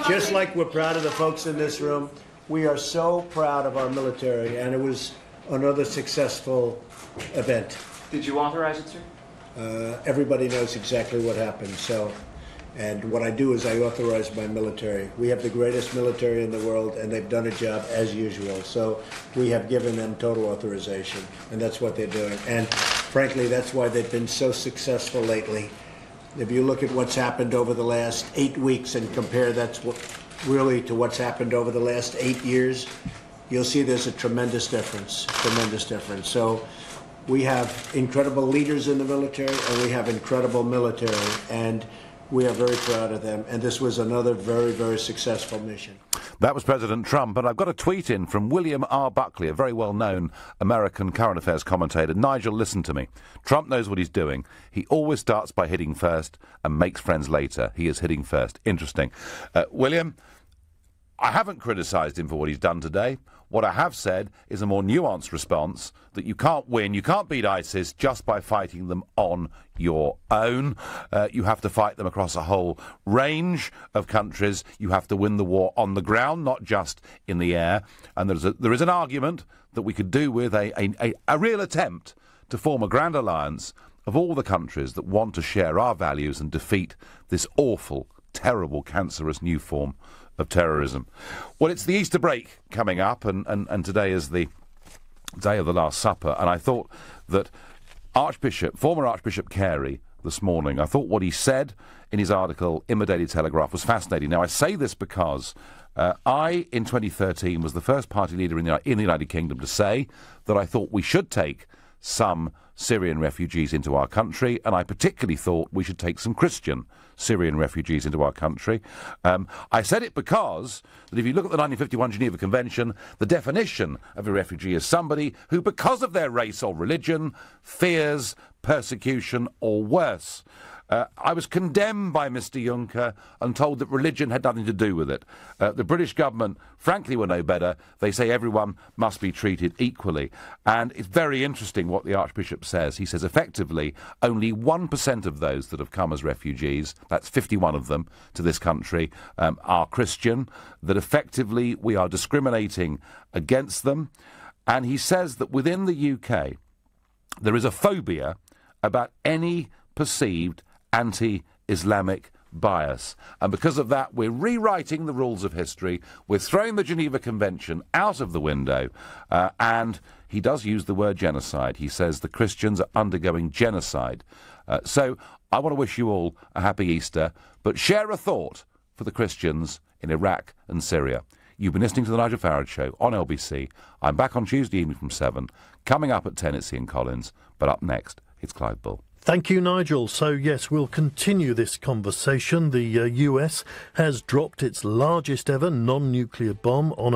Just like we're proud of the folks in this room, we are so proud of our military, and it was another successful event. Did you authorize it, sir? Everybody knows exactly what happened. And what I do is I authorize my military. We have the greatest military in the world, and they've done a job as usual. So we have given them total authorization, and that's what they're doing. And frankly, that's why they've been so successful lately. If you look at what's happened over the last 8 weeks and compare really to what's happened over the last 8 years, you'll see there's a tremendous difference. So we have incredible leaders in the military, and we have incredible military, and we are very proud of them. And this was another very, very successful mission. That was President Trump, and I've got a tweet in from William R. Buckley, a very well-known American current affairs commentator. Nigel, listen to me. Trump knows what he's doing. He always starts by hitting first and makes friends later. He is hitting first. Interesting. William, I haven't criticised him for what he's done today. What I have said is a more nuanced response, that you can't win, you can't beat ISIS just by fighting them on your own. You have to fight them across a whole range of countries. You have to win the war on the ground, not just in the air. And there is an argument that we could do with a real attempt to form a grand alliance of all the countries that want to share our values and defeat this awful, terrible, cancerous new form of terrorism. Well, it's the Easter break coming up, and today is the day of the Last Supper, and I thought that former Archbishop Carey this morning, I thought what he said in his article in the Daily Telegraph was fascinating. Now, I say this because I, in 2013, was the first party leader in the United Kingdom to say that I thought we should take some Syrian refugees into our country, and I particularly thought we should take some Christian Syrian refugees into our country. I said it because that if you look at the 1951 Geneva Convention, the definition of a refugee is somebody who, because of their race or religion, fears persecution or worse. I was condemned by Mr Juncker and told that religion had nothing to do with it. The British government, frankly, were no better. They say everyone must be treated equally. And it's very interesting what the Archbishop says. He says, effectively, only 1% of those that have come as refugees, that's 51 of them, to this country, are Christian, that effectively we are discriminating against them. And he says that within the UK, there is a phobia about any perceived anti-Islamic bias. And because of that, we're rewriting the rules of history. We're throwing the Geneva Convention out of the window. And he does use the word genocide. He says the Christians are undergoing genocide. So I want to wish you all a happy Easter, but share a thought for the Christians in Iraq and Syria. You've been listening to The Nigel Farage Show on LBC. I'm back on Tuesday evening from 7. Coming up at 10, it's Ian Collins. But up next, it's Clive Bull. Thank you, Nigel. So, yes, we'll continue this conversation. The US has dropped its largest ever non-nuclear bomb on